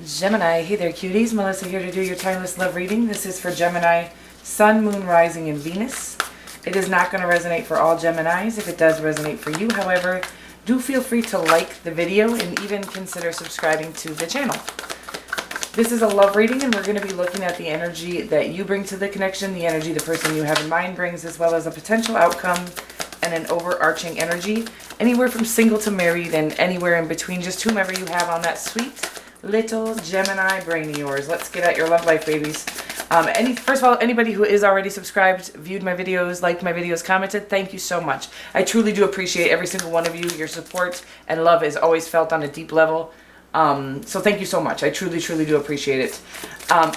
Gemini, hey there cuties, Melissa here to do your timeless love reading. This is for Gemini, Sun, Moon, Rising, and Venus. It is not going to resonate for all Geminis. If it does resonate for you, however, do feel free to like the video and even consider subscribing to the channel. This is a love reading and we're going to be looking at the energy that you bring to the connection, the energy the person you have in mind brings, as well as a potential outcome and an overarching energy. Anywhere from single to married and anywhere in between, just whomever you have on that sweet little Gemini brain of yours. Let's get at your love life, babies. First of all, anybody who is already subscribed, viewed my videos, liked my videos, commented, thank you so much. I truly do appreciate every single one of you. Your support and love is always felt on a deep level. So thank you so much. I truly, truly do appreciate it.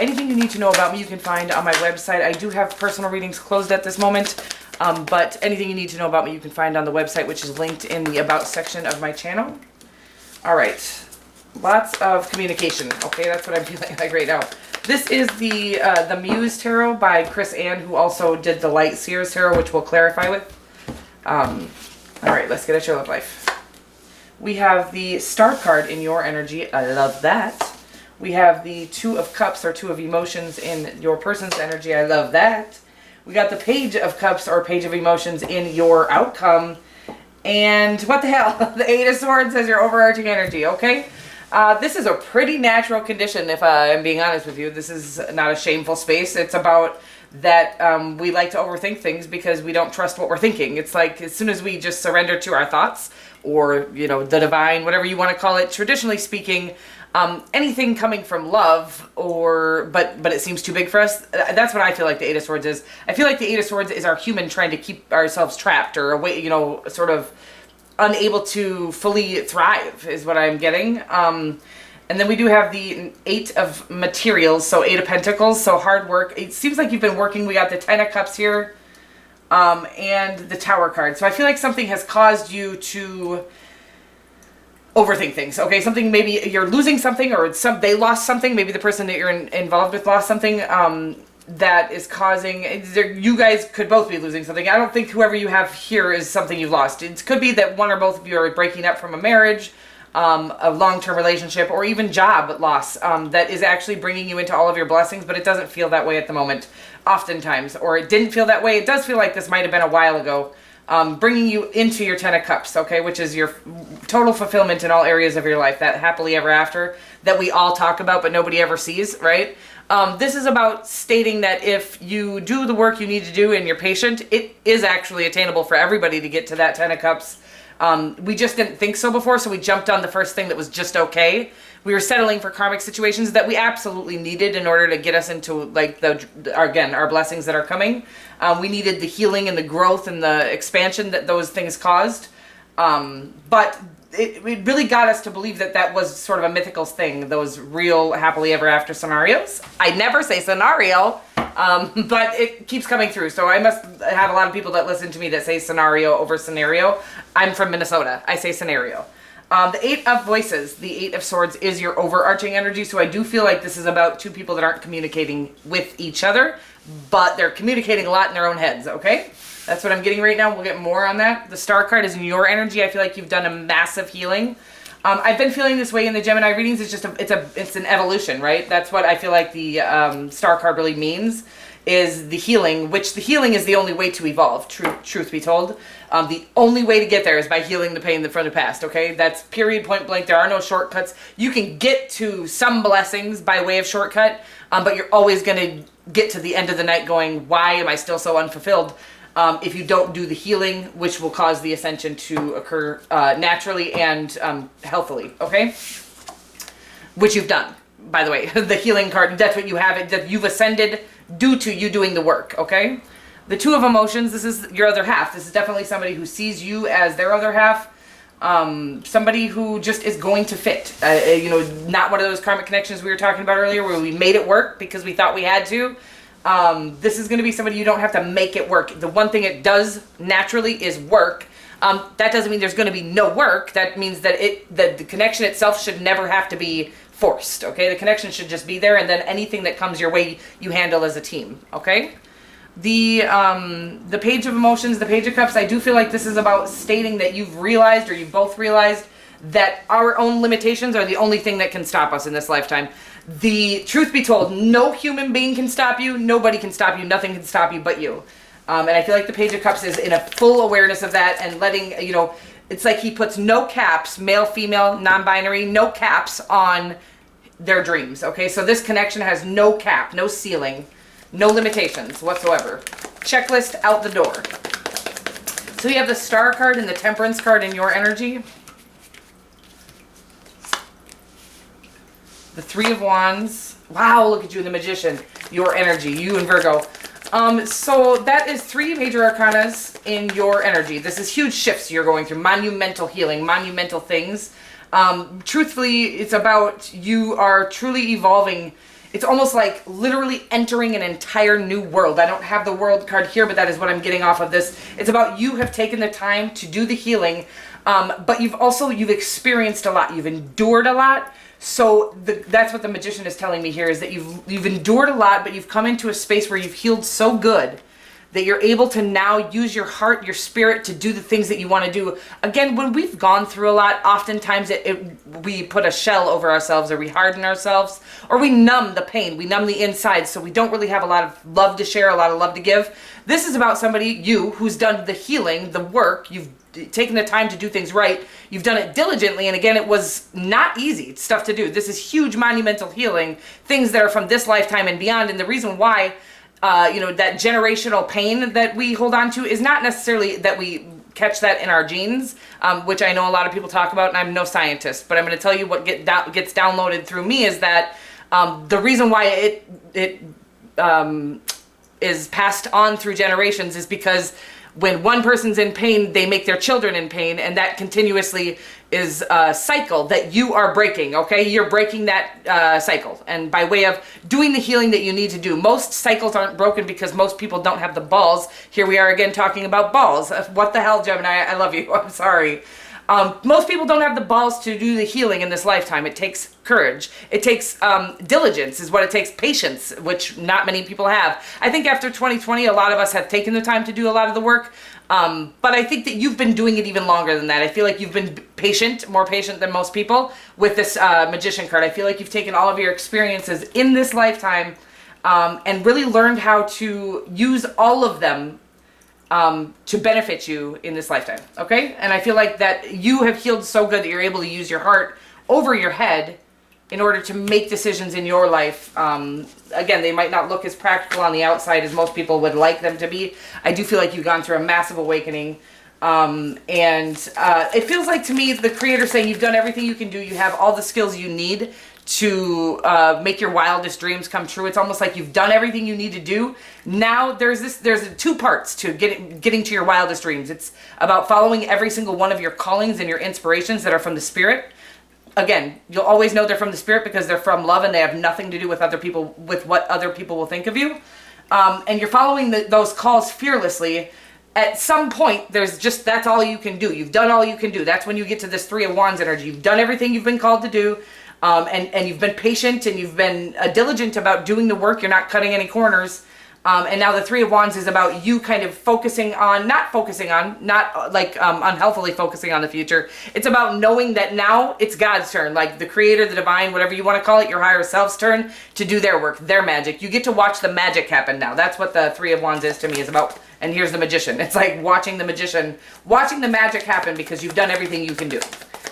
Anything you need to know about me, you can find on my website. I do have personal readings closed at this moment, but anything you need to know about me, you can find on the website, which is linked in the About section of my channel. All right. Lots of communication. Okay, that's what I'm feeling like right now. This is the Muse Tarot by Chris Ann, who also did the Light Seers Tarot, which we'll clarify with. All right, let's get at your love life. We have the Star card in your energy. I love that. We have the Two of Cups or Two of Emotions in your person's energy. I love that. We got the Page of Cups or Page of Emotions in your outcome. And what the hell? The Eight of Swords as your overarching energy, okay? This is a pretty natural condition, if I'm being honest with you. This is not a shameful space. It's about that we like to overthink things because we don't trust what we're thinking. It's like as soon as we just surrender to our thoughts or, you know, the divine, whatever you want to call it, traditionally speaking, anything coming from love but it seems too big for us. That's what I feel like the Eight of Swords is. I feel like the Eight of Swords is our human trying to keep ourselves trapped or away, you know, sort of unable to fully thrive is what I'm getting. And then we do have the Eight of Materials, so Eight of Pentacles, so hard work. It seems like you've been working. We got the Ten of Cups here, and the Tower card. So I feel like something has caused you to overthink things. Okay, something, maybe you're losing something or they lost something. Maybe the person that you're involved with lost something. That is causing, you guys could both be losing something. I don't think whoever you have here is something you've lost. It could be that one or both of you are breaking up from a marriage, a long-term relationship, or even job loss that is actually bringing you into all of your blessings, but it doesn't feel that way at the moment, oftentimes. Or it didn't feel that way. It does feel like this might have been a while ago, bringing you into your Ten of Cups, okay, which is your total fulfillment in all areas of your life, that happily ever after that we all talk about but nobody ever sees, right? This is about stating that if you do the work you need to do and you're patient, it is actually attainable for everybody to get to that Ten of Cups. We just didn't think so before, so we jumped on the first thing that was just okay. We were settling for karmic situations that we absolutely needed in order to get us into, like, our blessings that are coming. We needed the healing and the growth and the expansion that those things caused. But it really got us to believe that that was sort of a mythical thing, those real happily ever after scenarios. I never say scenario, but it keeps coming through. So I must have a lot of people that listen to me that say scenario over scenario. I'm from Minnesota. I say scenario. The Eight of Voices, the Eight of Swords, is your overarching energy. So I do feel like this is about two people that aren't communicating with each other, but they're communicating a lot in their own heads, okay? That's what I'm getting right now. We'll get more on that. The Star card is in your energy. I feel like you've done a massive healing. I've been feeling this way in the Gemini readings. It's just it's an evolution, right? That's what I feel like the Star card really means, is the healing, which the healing is the only way to evolve, truth be told. The only way to get there is by healing the pain from the past, okay? That's period, point blank. There are no shortcuts. You can get to some blessings by way of shortcut, but you're always going to get to the end of the night going, why am I still so unfulfilled? If you don't do the healing, which will cause the ascension to occur naturally and healthily, okay? Which you've done, by the way. The healing card, that's what you have. That you've ascended due to you doing the work, okay? The Two of Emotions, this is your other half. This is definitely somebody who sees you as their other half. Somebody who just is going to fit. You know, not one of those karmic connections we were talking about earlier where we made it work because we thought we had to. This is going to be somebody you don't have to make it work. The one thing it does naturally is work. That doesn't mean there's going to be no work. That means that the connection itself should never have to be forced, okay? The connection should just be there, and then anything that comes your way, you handle as a team, okay? The Page of Emotions, the Page of Cups, I do feel like this is about stating that you've realized, or you've both realized, that our own limitations are the only thing that can stop us in this lifetime. The truth be told, no human being can stop you. Nobody can stop you. Nothing can stop you but you. And I feel like the Page of Cups is in a full awareness of that and letting, you know, it's like he puts no caps, male, female, non-binary, no caps on their dreams. Okay, so this connection has no cap, no ceiling, no limitations whatsoever. Checklist out the door. So you have the Star card and the Temperance card in your energy. The Three of Wands. Wow, look at you, the Magician. Your energy, you and Virgo. So that is 3 major arcanas in your energy. This is huge shifts you're going through, monumental healing, monumental things. Truthfully, it's about you are truly evolving. It's almost like literally entering an entire new world. I don't have the World card here, but that is what I'm getting off of this. It's about you have taken the time to do the healing, but you've experienced a lot. You've endured a lot. So that's what the Magician is telling me here, is that you've endured a lot, but you've come into a space where you've healed so good that you're able to now use your heart, your spirit to do the things that you want to do. Again, when we've gone through a lot, oftentimes we put a shell over ourselves, or we harden ourselves, or we numb the pain, we numb the inside, so we don't really have a lot of love to share, a lot of love to give. This is about somebody, you, who's done the healing, the work. You've taken the time to do things right. You've done it diligently, and again, it was not easy stuff to do. This is huge, monumental healing, things that are from this lifetime and beyond, and the reason why that generational pain that we hold on to is not necessarily that we catch that in our genes, which I know a lot of people talk about, and I'm no scientist, but I'm going to tell you what gets downloaded through me is that the reason why it is passed on through generations is because when one person's in pain, they make their children in pain, and that continuously is a cycle that you are breaking, okay? You're breaking that cycle, and by way of doing the healing that you need to do. Most cycles aren't broken because most people don't have the balls. Here we are again talking about balls. What the hell, Gemini? I love you. I'm sorry. Most people don't have the balls to do the healing in this lifetime. It takes courage. It takes diligence is what it takes, patience, which not many people have. I think after 2020, a lot of us have taken the time to do a lot of the work, but I think that you've been doing it even longer than that. I feel like you've been patient, more patient than most people with this Magician card. I feel like you've taken all of your experiences in this lifetime and really learned how to use all of them to benefit you in this lifetime, okay? And I feel like that you have healed so good that you're able to use your heart over your head in order to make decisions in your life. Again, they might not look as practical on the outside as most people would like them to be. I do feel like you've gone through a massive awakening. It feels like to me, the Creator saying you've done everything you can do. You have all the skills you need to make your wildest dreams come true. It's almost like you've done everything you need to do. Now there's 2 parts to getting to your wildest dreams. It's about following every single one of your callings and your inspirations that are from the Spirit. Again, you'll always know they're from the Spirit because they're from love and they have nothing to do with other people, with what other people will think of you. And you're following those calls fearlessly. At some point, that's all you can do. You've done all you can do. That's when you get to this Three of Wands energy. You've done everything you've been called to do. And you've been patient and you've been diligent about doing the work. You're not cutting any corners. And now the Three of Wands is about you kind of not unhealthily focusing on the future. It's about knowing that now it's God's turn, like the Creator, the Divine, whatever you want to call it, your higher self's turn to do their work, their magic. You get to watch the magic happen now. That's what the Three of Wands is to me, is about. And here's the Magician. It's like watching the Magician, watching the magic happen because you've done everything you can do.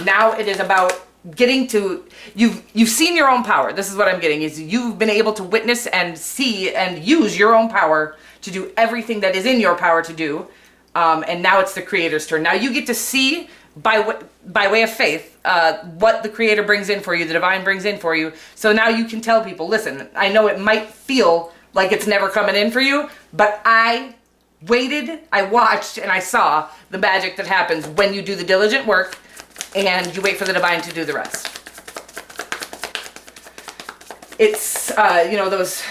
Now it is about getting to, you've seen your own power. This is what I'm getting, is you've been able to witness and see and use your own power to do everything that is in your power to do. And now it's the Creator's turn. Now you get to see by way of faith what the Creator brings in for you, the Divine brings in for you. So now you can tell people, listen, I know it might feel like it's never coming in for you, but I waited, I watched, and I saw the magic that happens when you do the diligent work and you wait for the Divine to do the rest. It's, those,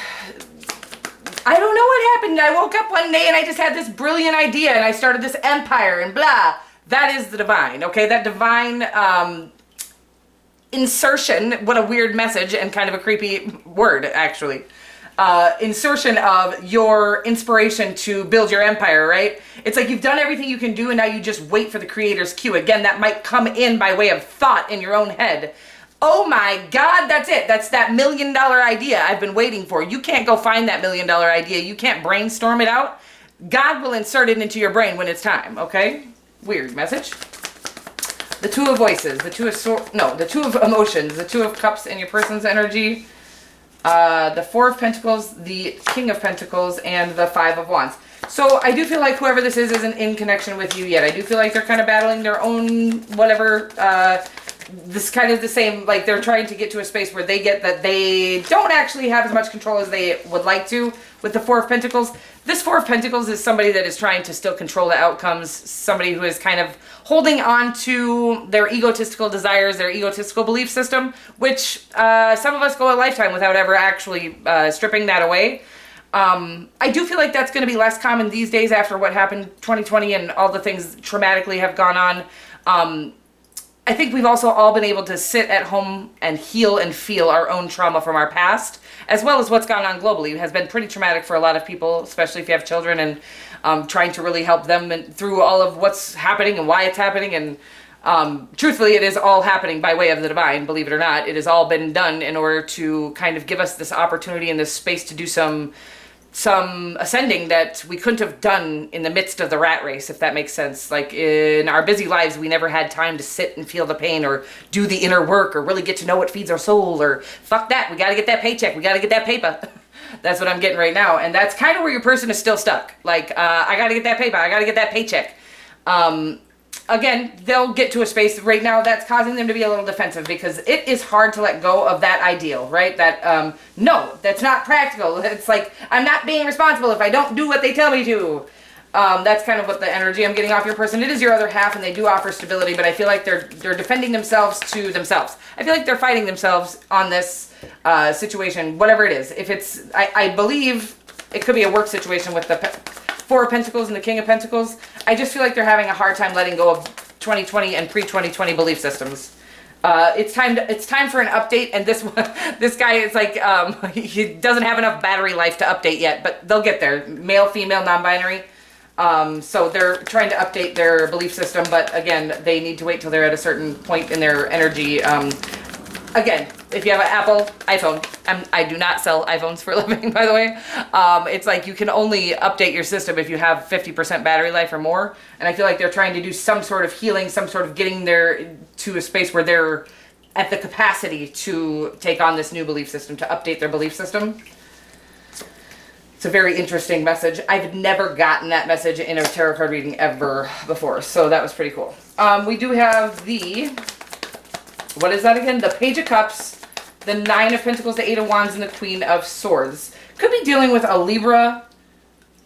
I don't know what happened. I woke up one day and I just had this brilliant idea and I started this empire and blah. That is the Divine, okay? That Divine insertion, what a weird message and kind of a creepy word, actually. insertion of your inspiration to build your empire, right? It's like you've done everything you can do and now you just wait for the creator's cue. Again, that might come in by way of thought in your own head. Oh my God, that's it. That's that $1 million idea I've been waiting for. You can't go find that $1 million idea. You can't brainstorm it out. God will insert it into your brain when it's time, okay? Weird message. The Two of Voices, the Two of the Two of Emotions, the Two of Cups in your person's energy, the Four of Pentacles, the King of Pentacles, and the Five of Wands. So I do feel like whoever this is isn't in connection with you yet. I do feel like they're kind of battling their own whatever, this kind of the same, like they're trying to get to a space where they get that they don't actually have as much control as they would like to with the Four of Pentacles. This Four of Pentacles is somebody that is trying to still control the outcomes, somebody who is kind of holding on to their egotistical desires, their egotistical belief system, which some of us go a lifetime without ever actually stripping that away. I do feel like that's going to be less common these days after what happened 2020 and all the things traumatically have gone on. I think we've also all been able to sit at home and heal and feel our own trauma from our past, as well as what's gone on globally. It has been pretty traumatic for a lot of people, especially if you have children, and trying to really help them through all of what's happening and why it's happening. And truthfully, it is all happening by way of the divine, believe it or not. It has all been done in order to kind of give us this opportunity and this space to do some ascending that we couldn't have done in the midst of the rat race, if that makes sense. Like in our busy lives, we never had time to sit and feel the pain or do the inner work or really get to know what feeds our soul, or fuck that, we gotta get that paycheck, we gotta get that paper. That's what I'm getting right now. And that's kind of where your person is still stuck. Like, I gotta get that paper, I gotta get that paycheck. Again, they'll get to a space right now that's causing them to be a little defensive because it is hard to let go of that ideal, right? That, no, that's not practical. It's like, I'm not being responsible if I don't do what they tell me to. That's kind of what the energy I'm getting off your person. It is your other half and they do offer stability, but I feel like they're defending themselves to themselves. I feel like they're fighting themselves on this situation, whatever it is. If it's, I believe it could be a work situation with the Four of Pentacles and the King of Pentacles. I just feel like they're having a hard time letting go of 2020 and pre-2020 belief systems. It's time for an update, and this guy is like, he doesn't have enough battery life to update yet, but they'll get there. Male, female, non-binary. So they're trying to update their belief system, but again, they need to wait till they're at a certain point in their energy. Again, if you have an Apple iPhone, I do not sell iPhones for a living, by the way. It's like you can only update your system if you have 50% battery life or more. And I feel like they're trying to do some sort of healing, some sort of getting there to a space where they're at the capacity to take on this new belief system, to update their belief system. It's a very interesting message. I've never gotten that message in a tarot card reading ever before, so that was pretty cool. We do have the, what is that again? The Page of Cups, the Nine of Pentacles, the Eight of Wands, and the Queen of Swords. Could be dealing with a Libra,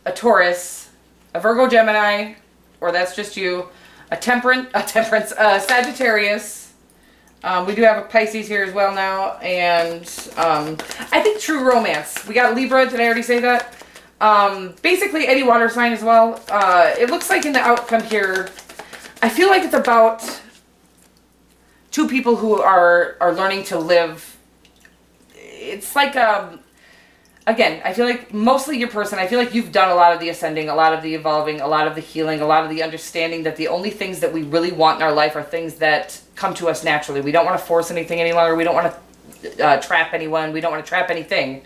a Taurus, a Virgo, Gemini, or that's just you, a Temperance, a Sagittarius. We do have a Pisces here as well now, and I think true romance. We got Libra, did I already say that? Basically any water sign as well. It looks like in the outcome here, I feel like it's about two people who are learning to live. It's like, again, I feel like mostly your person, I feel like you've done a lot of the ascending, a lot of the evolving, a lot of the healing, a lot of the understanding that the only things that we really want in our life are things that come to us naturally. We don't want to force anything any longer. We don't want to trap anyone. We don't want to trap anything,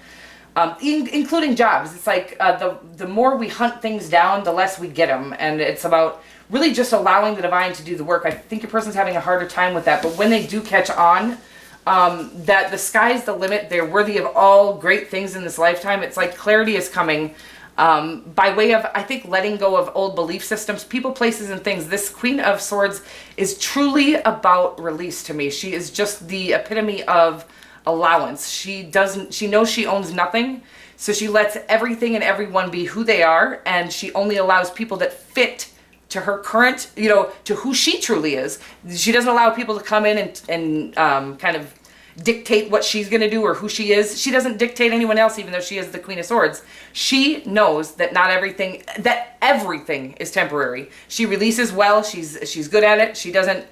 including jobs. It's like the more we hunt things down, the less we get them. And it's about really just allowing the divine to do the work. I think your person's having a harder time with that. But when they do catch on, that the sky's the limit, they're worthy of all great things in this lifetime. It's like clarity is coming by way of, I think, letting go of old belief systems, people, places, and things. This Queen of Swords is truly about release to me. She is just the epitome of allowance. She knows she owns nothing, so she lets everything and everyone be who they are, and she only allows people that fit to her current, to who she truly is. She doesn't allow people to come in and kind of dictate what she's going to do or who she is. She doesn't dictate anyone else, even though she is the Queen of Swords. She knows that that everything is temporary. She releases well. She's good at it. She doesn't,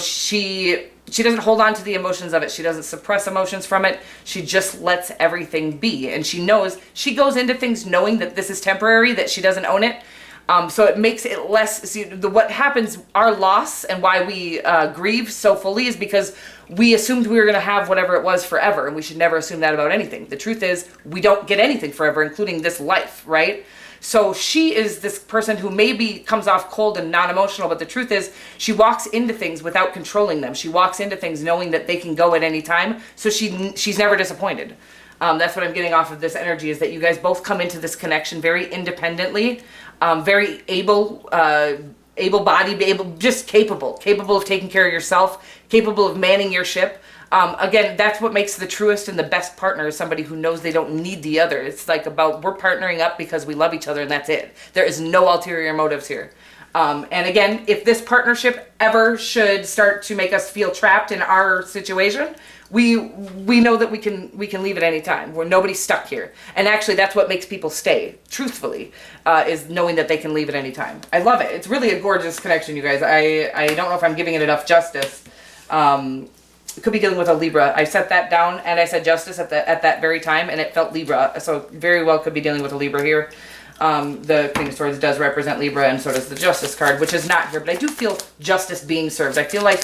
she hold on to the emotions of it. She doesn't suppress emotions from it. She just lets everything be. And she knows, she goes into things knowing that this is temporary, that she doesn't own it. So it makes it less, see, what happens, our loss and why we grieve so fully is because we assumed we were going to have whatever it was forever, and we should never assume that about anything. The truth is, we don't get anything forever, including this life, right? So she is this person who maybe comes off cold and non-emotional, but the truth is, she walks into things without controlling them. She walks into things knowing that they can go at any time, so she's never disappointed. That's what I'm getting off of this energy, is that you guys both come into this connection very independently, very able-bodied, just capable of taking care of yourself, capable of manning your ship. Again, that's what makes the truest and the best partner, is somebody who knows they don't need the other. It's like about, we're partnering up because we love each other, and that's it. There is no ulterior motives here. And again, if this partnership ever should start to make us feel trapped in our situation, we know that we can leave at any time. Nobody's stuck here. And actually, that's what makes people stay, truthfully, is knowing that they can leave at any time. I love it. It's really a gorgeous connection, you guys. I don't know if I'm giving it enough justice. Could be dealing with a Libra. I set that down and I said justice at that very time, and it felt Libra. So very well could be dealing with a Libra here. The Queen of Swords does represent Libra, and so does the Justice card, which is not here, but I do feel justice being served. I feel like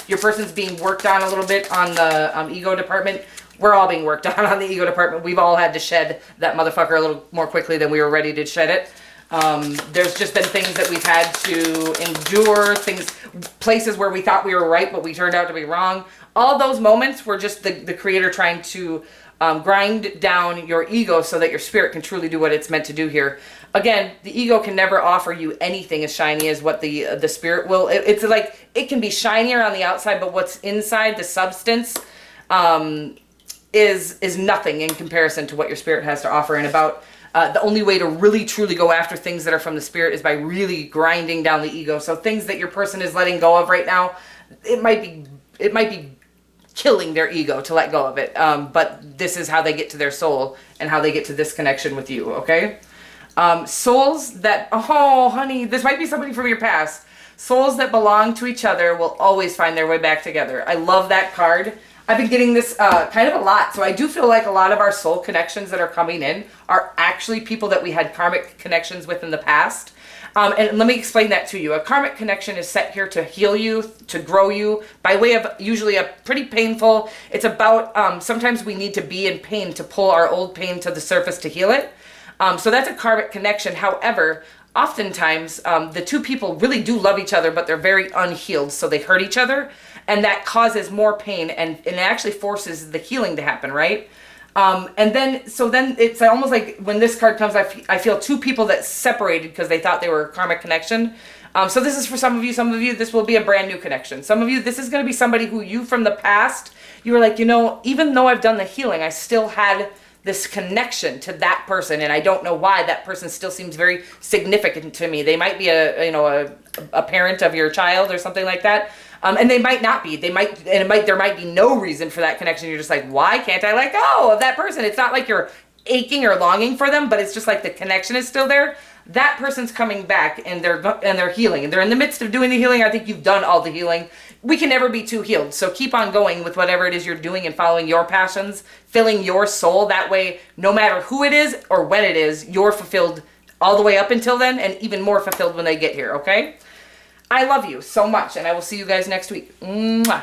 your person's being worked on a little bit on the ego department. We're all being worked on the ego department. We've all had to shed that motherfucker a little more quickly than we were ready to shed it. There's just been things that we've had to endure, places where we thought we were right, but we turned out to be wrong. All those moments were just the creator trying to grind down your ego so that your spirit can truly do what it's meant to do here. Again, the ego can never offer you anything as shiny as what the spirit will. It's like, it can be shinier on the outside, but what's inside, the substance, is nothing in comparison to what your spirit has to offer. And about the only way to really truly go after things that are from the spirit is by really grinding down the ego. So things that your person is letting go of right now, it might be killing their ego to let go of it. But this is how they get to their soul and how they get to this connection with you, okay? Souls that, oh, honey, this might be somebody from your past. Souls that belong to each other will always find their way back together. I love that card. I've been getting this kind of a lot. So I do feel like a lot of our soul connections that are coming in are actually people that we had karmic connections with in the past. And let me explain that to you. A karmic connection is set here to heal you, to grow you, by way of usually a pretty painful, it's about, sometimes we need to be in pain to pull our old pain to the surface to heal it. So that's a karmic connection. However, oftentimes the two people really do love each other, but they're very unhealed, so they hurt each other, and that causes more pain, and it actually forces the healing to happen, right? And then it's almost like when this card comes, I feel two people that separated because they thought they were a karmic connection. So this is for some of you, this will be a brand new connection. Some of you, this is going to be somebody who you from the past, you were like, even though I've done the healing, I still had this connection to that person, and I don't know why. That person still seems very significant to me. They might be a parent of your child or something like that. And they might not be. There might be no reason for that connection. You're just like, why can't I let go of that person? It's not like you're aching or longing for them, but it's just like the connection is still there. That person's coming back, and they're healing, and they're in the midst of doing the healing. I think you've done all the healing. We can never be too healed, so keep on going with whatever it is you're doing and following your passions, filling your soul. That way, no matter who it is or when it is, you're fulfilled all the way up until then, and even more fulfilled when they get here, okay? I love you so much, and I will see you guys next week. Mwah.